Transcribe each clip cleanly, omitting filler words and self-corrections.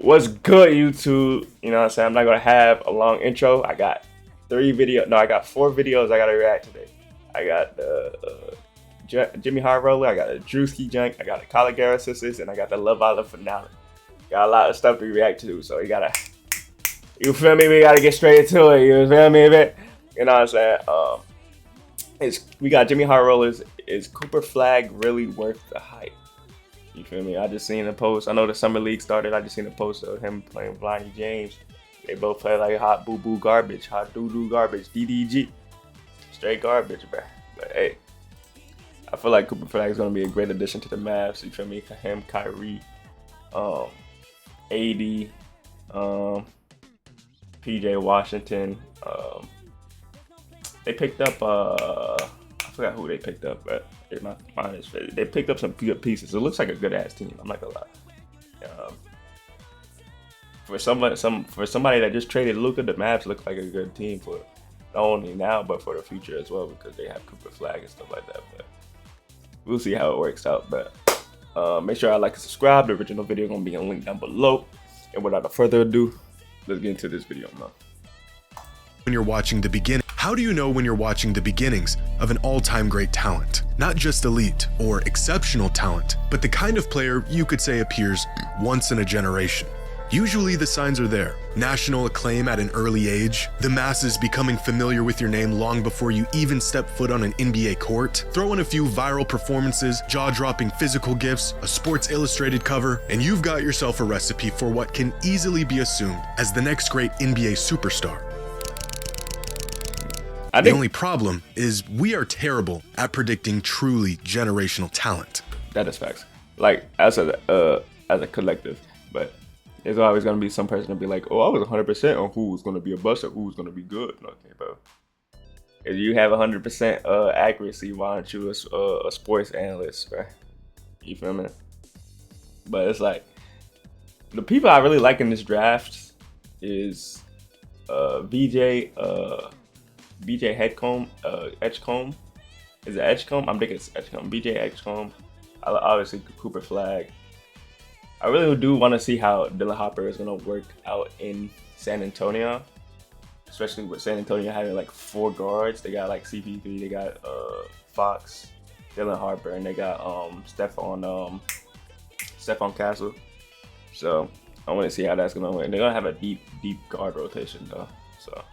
What's good, YouTube? You know what I'm saying? I'm not gonna have a long intro. I got I got 4 videos I gotta react today. I got the JxmyHighroller, I got the Drewski junk, I got the Caligari Sisters, and I got the Love Island finale. Got a lot of stuff to react to, so you feel me? We gotta get straight into it. You feel me, man? You know what I'm saying? We got JxmyHighrollers. Is Cooper Flagg really worth the hype? You feel me? I just seen a post. I know the summer league started. I just seen a post of him playing Blindy James. They both play like hot boo boo garbage, hot doo doo garbage, DDG, straight garbage, bro. But hey, I feel like Cooper Flagg is gonna be a great addition to the Mavs. You feel me? Him, Kyrie, AD, PJ Washington. They picked up I forgot who they picked up, but they picked up some good pieces. It looks like a good ass team. I'm not gonna lie. For somebody that just traded Luka, the Mavs look like a good team for not only now but for the future as well, because they have Cooper Flagg and stuff like that. But we'll see how it works out. But make sure I like and subscribe. The original video gonna be a link down below. And without further ado, let's get into this video now. When you're watching the beginning, how do you know when you're watching the beginnings of an all-time great talent? Not just elite or exceptional talent, but the kind of player you could say appears once in a generation. Usually the signs are there. National acclaim at an early age, the masses becoming familiar with your name long before you even step foot on an NBA court, throw in a few viral performances, jaw-dropping physical gifts, a Sports Illustrated cover, and you've got yourself a recipe for what can easily be assumed as the next great NBA superstar. The only problem is we are terrible at predicting truly generational talent. That is facts. Like as a collective, but there's always gonna be some person to be like, "Oh, I was 100% on who's gonna be a bust or who's gonna be good." Okay, bro. If you have 100% accuracy, why aren't you a sports analyst, bro? You feel me? But it's like the people I really like in this draft is BJ Edgecombe. Is it Edgecombe? I'm thinking it's Edgecombe. BJ Edgecombe. Obviously Cooper Flagg. I really do want to see how Dylan Hopper is gonna work out in San Antonio, especially with San Antonio having like 4 guards. They got like CP3, they got Fox, Dylan Harper, and they got Stephon Castle. So I want to see how that's gonna work. They're gonna have a deep guard rotation though. So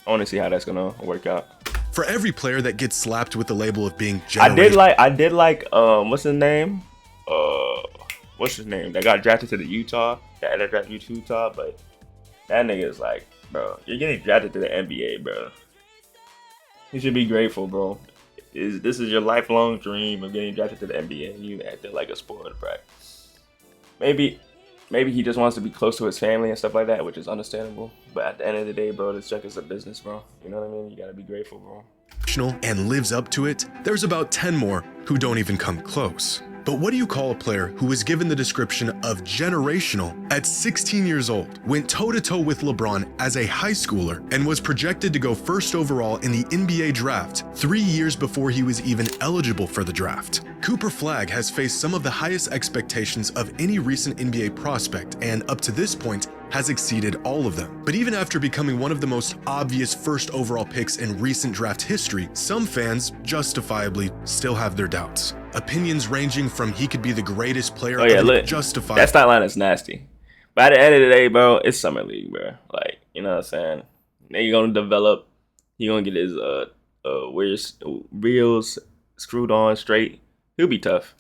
I want to see how that's gonna work out. For every player that gets slapped with the label of being generational, I did like what's his name? That got drafted to the Utah. That ended up drafted to Utah, but that nigga is like, bro, you're getting drafted to the NBA, bro. You should be grateful, bro. This is your lifelong dream of getting drafted to the NBA, and you acted like a spoiled brat. Maybe he just wants to be close to his family and stuff like that, which is understandable. But at the end of the day, bro, this junk is a business, bro. You know what I mean? You gotta be grateful, bro. And lives up to it, there's about 10 more who don't even come close. But what do you call a player who was given the description of generational at 16 years old, went toe-to-toe with LeBron as a high schooler, and was projected to go first overall in the NBA draft 3 years before he was even eligible for the draft? Cooper Flagg has faced some of the highest expectations of any recent NBA prospect, and up to this point, has exceeded all of them. But even after becoming one of the most obvious first overall picks in recent draft history, some fans, justifiably, still have their doubts. Opinions ranging from he could be the greatest player justified. That stat line is nasty. But at the end of the day, bro, it's summer league, bro. Like, you know what I'm saying? Nigga gonna develop. He gonna get his reels screwed on straight. He'll be tough.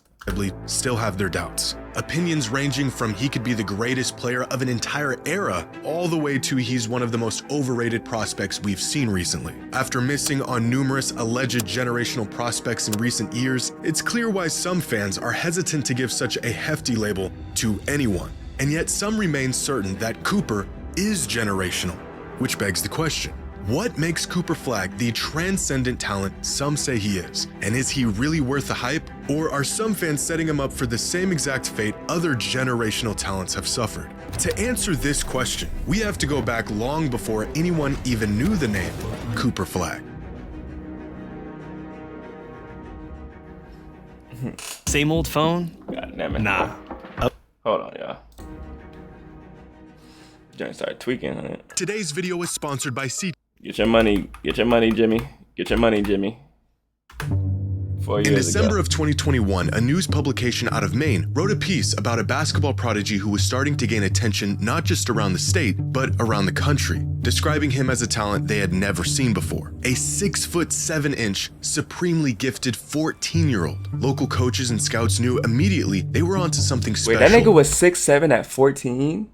Still have their doubts. Opinions ranging from he could be the greatest player of an entire era, all the way to he's one of the most overrated prospects we've seen recently. After missing on numerous alleged generational prospects in recent years, it's clear why some fans are hesitant to give such a hefty label to anyone. And yet some remain certain that Cooper is generational, which begs the question: what makes Cooper Flagg the transcendent talent some say he is? And is he really worth the hype? Or are some fans setting him up for the same exact fate other generational talents have suffered? To answer this question, we have to go back long before anyone even knew the name Cooper Flagg. Same old phone? God damn it. Nah. Hold on, y'all. Joint started tweaking on it. Today's video is sponsored by C. Get your money, Jimmy. Get your money, Jimmy. 4 years In December ago. of 2021, a news publication out of Maine wrote a piece about a basketball prodigy who was starting to gain attention not just around the state, but around the country, describing him as a talent they had never seen before. A 6'7", supremely gifted 14-year-old. Local coaches and scouts knew immediately they were onto something special. Wait, that nigga was 6'7" at 14?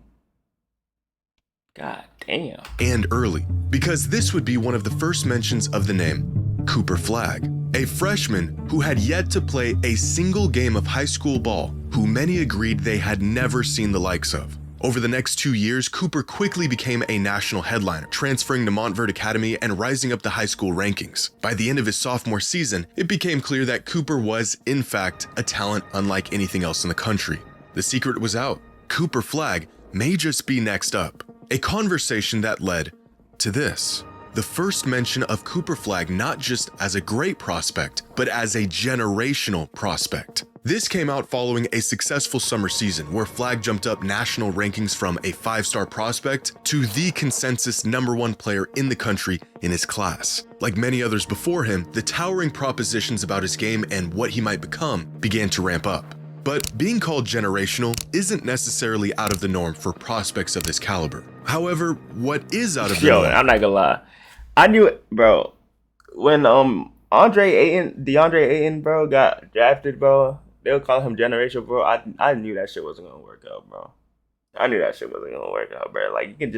God damn. And early, because this would be one of the first mentions of the name Cooper Flagg, a freshman who had yet to play a single game of high school ball, who many agreed they had never seen the likes of. Over the next 2 years, Cooper quickly became a national headliner, transferring to Montverde Academy and rising up the high school rankings. By the end of his sophomore season, it became clear that Cooper was, in fact, a talent unlike anything else in the country. The secret was out. Cooper Flagg may just be next up. A conversation that led to this. The first mention of Cooper Flagg not just as a great prospect, but as a generational prospect. This came out following a successful summer season where Flagg jumped up national rankings from a 5-star prospect to the consensus #1 player in the country in his class. Like many others before him, the towering propositions about his game and what he might become began to ramp up. But being called generational isn't necessarily out of the norm for prospects of this caliber. However, what is out of the norm? I'm not gonna lie. I knew it, bro. When DeAndre Ayton, bro, got drafted, bro, they were calling him generational, bro. I knew that shit wasn't gonna work out, bro. I knew that shit wasn't gonna work out, bro. Like you can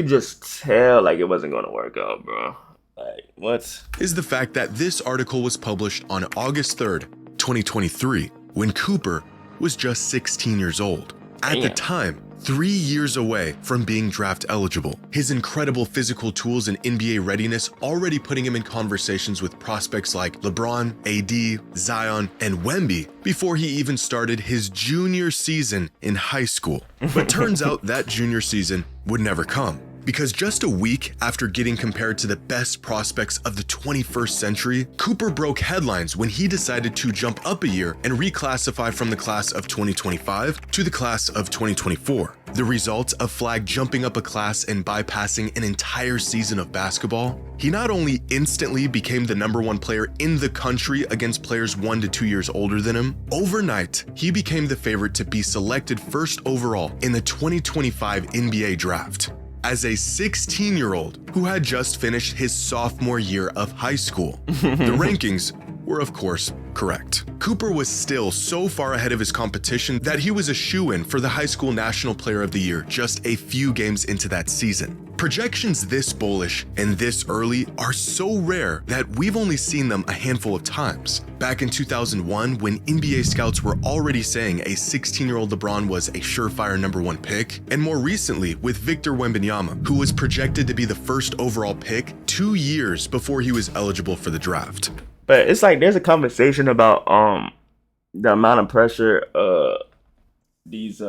just tell like it wasn't gonna work out, bro. Like what? Is the fact that this article was published on August 3rd, 2023, when Cooper was just 16 years old. At the time, 3 years away from being draft eligible. His incredible physical tools and NBA readiness already putting him in conversations with prospects like LeBron, AD, Zion, and Wemby before he even started his junior season in high school. But turns out that junior season would never come. Because just a week after getting compared to the best prospects of the 21st century, Cooper broke headlines when he decided to jump up a year and reclassify from the class of 2025 to the class of 2024. The result of Flagg jumping up a class and bypassing an entire season of basketball, he not only instantly became the #1 player in the country against players 1 to 2 years older than him, overnight, he became the favorite to be selected first overall in the 2025 NBA draft. As a 16-year-old who had just finished his sophomore year of high school. The rankings were, of course, correct. Cooper was still so far ahead of his competition that he was a shoo-in for the High School National Player of the Year just a few games into that season. Projections this bullish and this early are so rare that we've only seen them a handful of times. Back in 2001, when NBA scouts were already saying a 16-year-old LeBron was a surefire #1 pick, and more recently with Victor Wembanyama, who was projected to be the first overall pick 2 years before he was eligible for the draft. But it's like there's a conversation about the amount of pressure these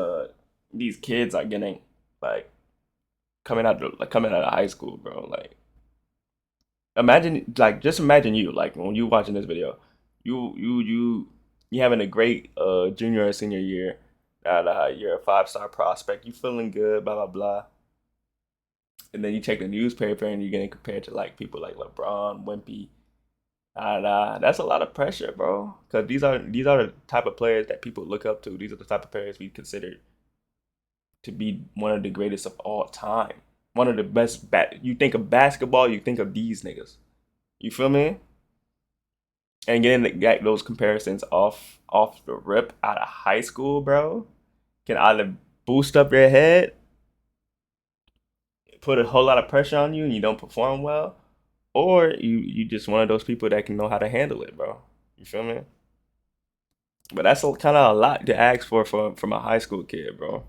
kids are getting, like coming out of high school, bro. Like just imagine you, like when you watching this video, you having a great junior or senior year, you're a 5-star prospect, you feeling good, blah blah blah. And then you check the newspaper and you're getting compared to like people like LeBron, Wimpy. That's a lot of pressure, bro. Because these are the type of players that people look up to. These are the type of players we consider to be one of the greatest of all time. One of the best. You think of basketball, you think of these niggas. You feel me? And getting those comparisons off the rip out of high school, bro, can either boost up your head, put a whole lot of pressure on you, and you don't perform well. Or you just one of those people that can know how to handle it, bro. You feel me? But that's kind of a lot to ask for from a high school kid, bro.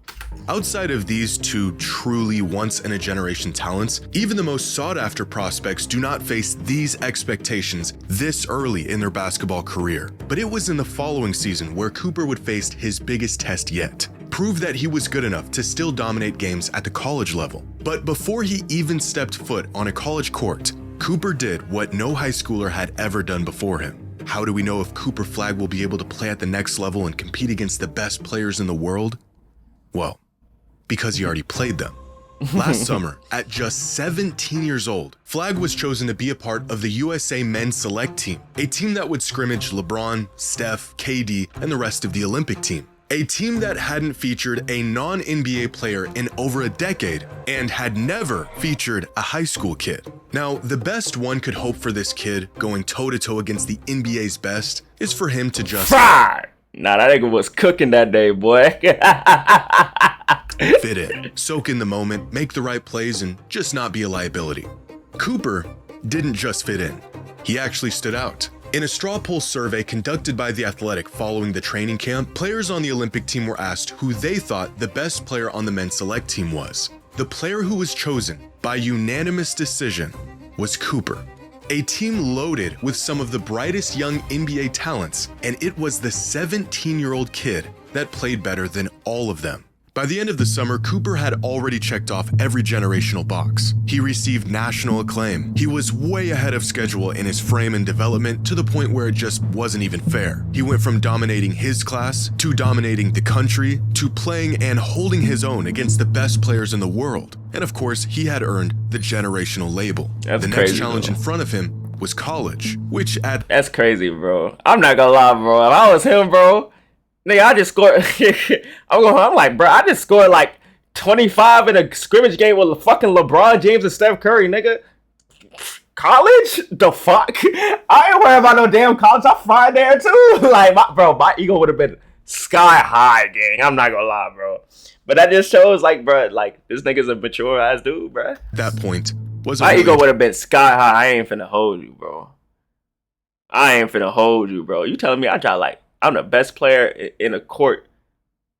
Outside of these two truly once-in-a-generation talents, even the most sought-after prospects do not face these expectations this early in their basketball career. But it was in the following season where Cooper would face his biggest test yet. Prove that he was good enough to still dominate games at the college level. But before he even stepped foot on a college court, Cooper did what no high schooler had ever done before him. How do we know if Cooper Flagg will be able to play at the next level and compete against the best players in the world? Well, because he already played them. Last summer, at just 17 years old, Flagg was chosen to be a part of the USA men's select team, a team that would scrimmage LeBron, Steph, KD, and the rest of the Olympic team. A team that hadn't featured a non-NBA player in over a decade and had never featured a high school kid. Now, the best one could hope for this kid going toe-to-toe against the NBA's best is for him to just fire. Nah, that nigga was cooking that day, boy. fit in, soak in the moment, make the right plays, and just not be a liability. Cooper didn't just fit in. He actually stood out. In a straw poll survey conducted by The Athletic following the training camp, players on the Olympic team were asked who they thought the best player on the men's select team was. The player who was chosen by unanimous decision was Cooper. A team loaded with some of the brightest young NBA talents, and it was the 17-year-old kid that played better than all of them. By the end of the summer, Cooper had already checked off every generational box. He received national acclaim. He was way ahead of schedule in his frame and development to the point where it just wasn't even fair. He went from dominating his class to dominating the country to playing and holding his own against the best players in the world. And of course, he had earned the generational label. That's the crazy, next challenge bro. in front of him was college, which That's crazy, bro. I'm not gonna lie, bro. If I was him, bro, nigga, I just scored. I'm like, bro, I just scored like 25 in a scrimmage game with fucking LeBron James and Steph Curry, nigga. College? The fuck? I ain't worried about no damn college. I'm fine there too. Like, my ego would have been sky high, gang. I'm not gonna lie, bro. But that just shows, like, bro, like, this nigga's a mature ass dude, bro. that point was My ego would have been sky high. I ain't finna hold you, bro. You telling me I'm the best player in a court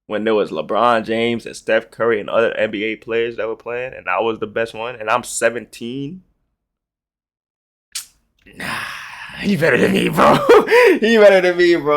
when there was LeBron James and Steph Curry and other NBA players that were playing, and I was the best one, and I'm 17? Nah, he better than me, bro.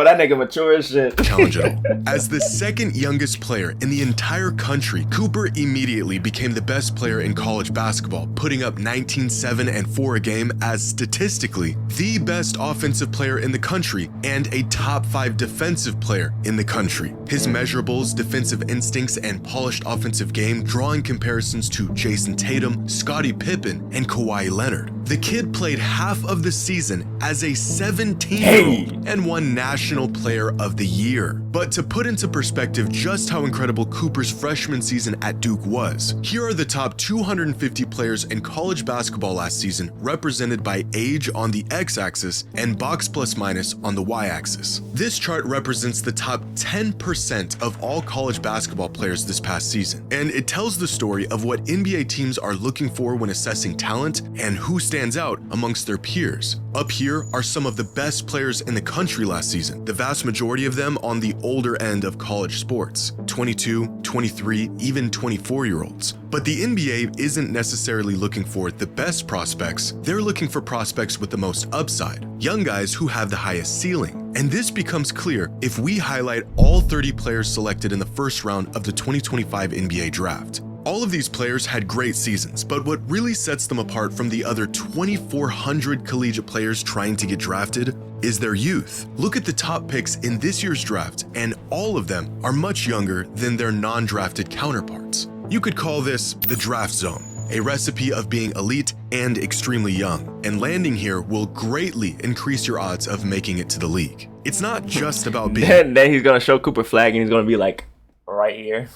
That nigga mature as shit. challenge at all. As the second youngest player in the entire country, Cooper immediately became the best player in college basketball, putting up 19, 7, and 4 a game as statistically the best offensive player in the country and a top 5 defensive player in the country. His measurables, defensive instincts, and polished offensive game drawing comparisons to Jason Tatum, Scottie Pippen, and Kawhi Leonard. The kid played half of the season as a 17-year-old and won National Player of the Year. But to put into perspective just how incredible Cooper's freshman season at Duke was, here are the top 250 players in college basketball last season represented by age on the x-axis and box plus minus on the y-axis. This chart represents the top 10% of all college basketball players this past season, and it tells the story of what NBA teams are looking for when assessing talent and who stands out amongst their peers. Up here are some of the best players in the country last season, the vast majority of them on the older end of college sports, 22, 23, even 24-year-olds. But the NBA isn't necessarily looking for the best prospects, they're looking for prospects with the most upside, young guys who have the highest ceiling. And this becomes clear if we highlight all 30 players selected in the first round of the 2025 NBA draft. All of these players had great seasons, but what really sets them apart from the other 2,400 collegiate players trying to get drafted is their youth. Look at the top picks in this year's draft, and all of them are much younger than their non-drafted counterparts. You could call this the draft zone, a recipe of being elite and extremely young, and landing here will greatly increase your odds of making it to the league. It's not just about being... Then he's gonna show Cooper Flagg and he's gonna be like, right here.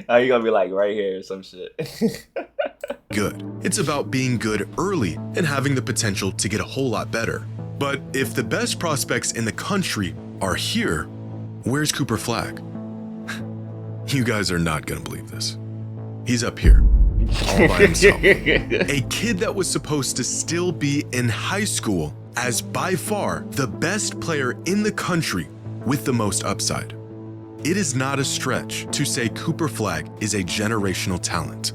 You're gonna be like right here or some shit. good. It's about being good early and having the potential to get a whole lot better. But if the best prospects in the country are here, where's Cooper Flagg? You guys are not gonna believe this. He's up here, all by himself. A kid that was supposed to still be in high school as by far the best player in the country with the most upside. It is not a stretch to say Cooper Flagg is a generational talent.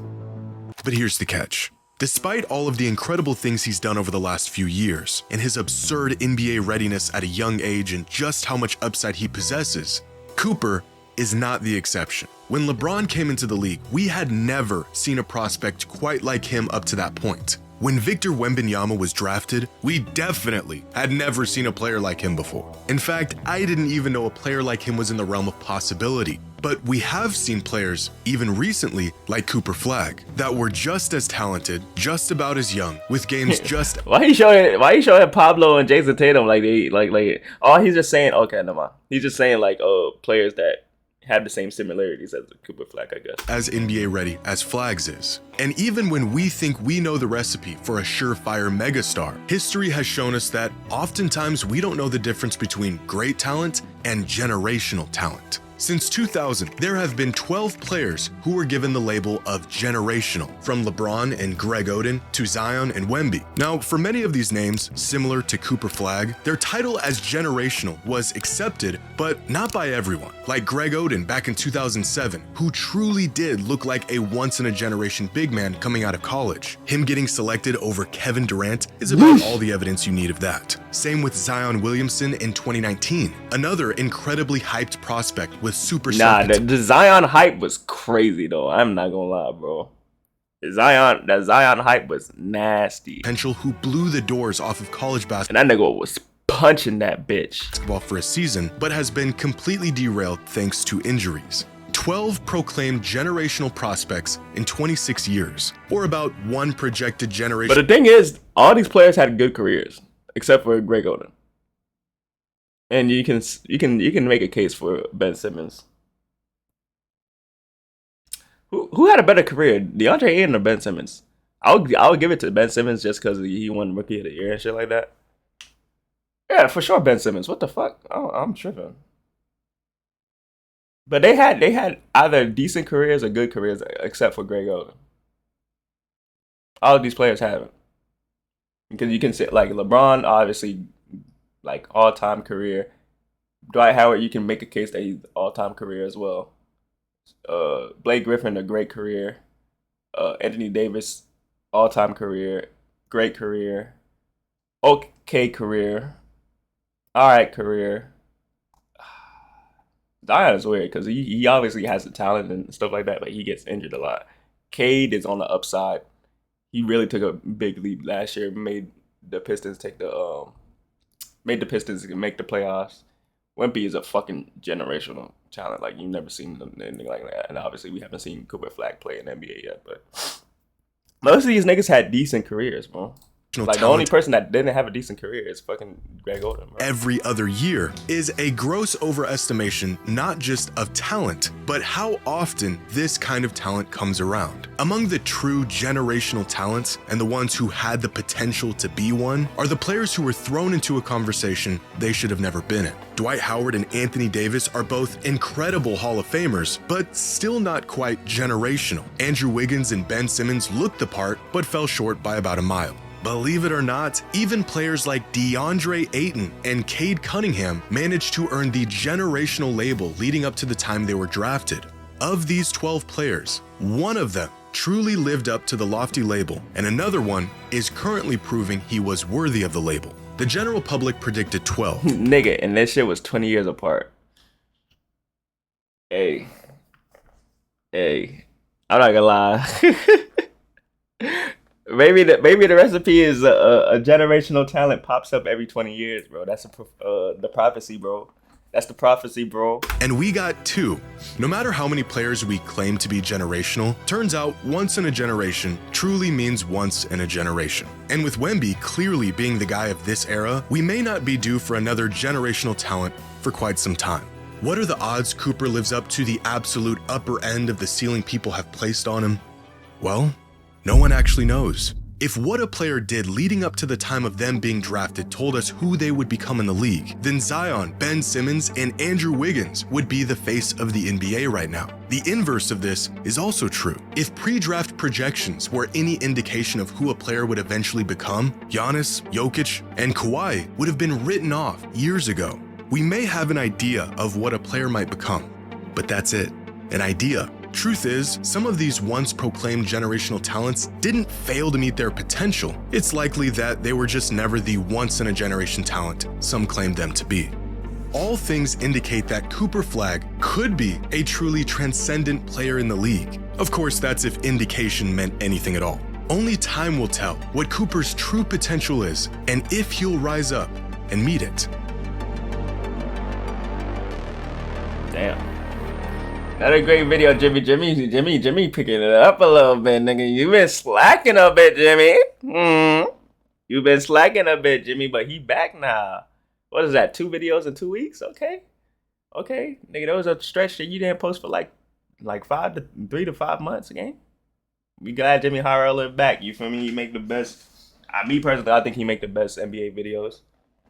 But here's the catch. Despite all of the incredible things he's done over the last few years, and his absurd NBA readiness at a young age and just how much upside he possesses, Cooper is not the exception. When LeBron came into the league, we had never seen a prospect quite like him up to that point. When Victor Wembanyama was drafted, we definitely had never seen a player like him before. In fact, I didn't even know a player like him was in the realm of possibility. But we have seen players, even recently, like Cooper Flagg, that were just as talented, just about as young, with games just... Why you showing Pablo and Jason Tatum like they like oh, he's just saying, okay, never mind. He's just saying like players that have the same similarities as Cooper Flagg, I guess. As NBA ready as Flagg's is. And even when we think we know the recipe for a surefire megastar, history has shown us that oftentimes we don't know the difference between great talent and generational talent. Since 2000, there have been 12 players who were given the label of generational, from LeBron and Greg Oden to Zion and Wemby. Now, for many of these names, similar to Cooper Flagg, their title as generational was accepted, but not by everyone. Like Greg Oden back in 2007, who truly did look like a once-in-a-generation big man coming out of college. Him getting selected over Kevin Durant is about all the evidence you need of that. Same with Zion Williamson in 2019, another incredibly hyped prospect with super the Zion hype was crazy though. I'm not gonna lie, bro. That Zion hype was nasty. Potential who blew the doors off of college basketball. And that nigga was punching that bitch. Basketball for a season, but has been completely derailed thanks to injuries. 12 proclaimed generational prospects in 26 years, or about one projected generation. But the thing is, all these players had good careers, except for Greg Oden. And you can make a case for Ben Simmons. Who had a better career, DeAndre Ayton or Ben Simmons? I would give it to Ben Simmons just because he won Rookie of the Year and shit like that. Yeah, for sure, Ben Simmons. What the fuck? I'm tripping. But they had either decent careers or good careers, except for Greg Oden. All of these players haven't. Because you can say like LeBron, obviously, like all-time career. Dwight Howard, you can make a case that he's all-time career as well. Blake Griffin, a great career. Anthony Davis, all-time career, great career, okay career, all right career. Zion is weird because he obviously has the talent and stuff like that, but he gets injured a lot. Cade is on the upside. He really took a big leap last year, made the Pistons make the playoffs. Wemby is a fucking generational talent. Like, you've never seen anything like that. And obviously, we haven't seen Cooper Flagg play in the NBA yet. But most of these niggas had decent careers, bro. Like, the only person that didn't have a decent career is fucking Greg Oden, bro. Every other year is a gross overestimation, not just of talent, but how often this kind of talent comes around. Among the true generational talents and the ones who had the potential to be one are the players who were thrown into a conversation they should have never been in. Dwight Howard and Anthony Davis are both incredible Hall of Famers, but still not quite generational. Andrew Wiggins and Ben Simmons looked the part, but fell short by about a mile. Believe it or not, even players like DeAndre Ayton and Cade Cunningham managed to earn the generational label leading up to the time they were drafted. Of these 12 players, one of them truly lived up to the lofty label, and another one is currently proving he was worthy of the label. The general public predicted 12. Nigga, and that shit was 20 years apart. Hey, I'm not gonna lie. Maybe the recipe is a generational talent pops up every 20 years, bro. That's the prophecy, bro. That's the prophecy, bro. And we got two. No matter how many players we claim to be generational, turns out once in a generation truly means once in a generation. And with Wemby clearly being the guy of this era, we may not be due for another generational talent for quite some time. What are the odds Cooper lives up to the absolute upper end of the ceiling people have placed on him? Well, no one actually knows. If what a player did leading up to the time of them being drafted told us who they would become in the league, then Zion, Ben Simmons, and Andrew Wiggins would be the face of the NBA right now. The inverse of this is also true. If pre-draft projections were any indication of who a player would eventually become, Giannis, Jokic, and Kawhi would have been written off years ago. We may have an idea of what a player might become, but that's it, an idea. Truth is, some of these once proclaimed generational talents didn't fail to meet their potential. It's likely that they were just never the once-in-a-generation talent some claimed them to be. All things indicate that Cooper Flagg could be a truly transcendent player in the league. Of course, that's if indication meant anything at all. Only time will tell what Cooper's true potential is and if he'll rise up and meet it. Damn. Another great video, Jimmy picking it up a little bit, nigga. You been slacking a bit, Jimmy. You been slacking a bit, Jimmy, but he back now. What is that? 2 videos in 2 weeks? Okay. Okay. Nigga, there was a stretch that you didn't post for like 3 to 5 months again. We glad JxmyHighroller back. You feel me? He make the best. Me personally, I think he make the best NBA videos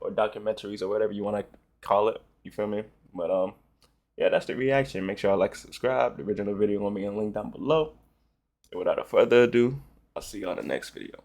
or documentaries or whatever you want to call it. You feel me? But yeah, that's the reaction. Make sure I like, subscribe. The original video gonna be in link down below. And without further ado, I'll see you on the next video.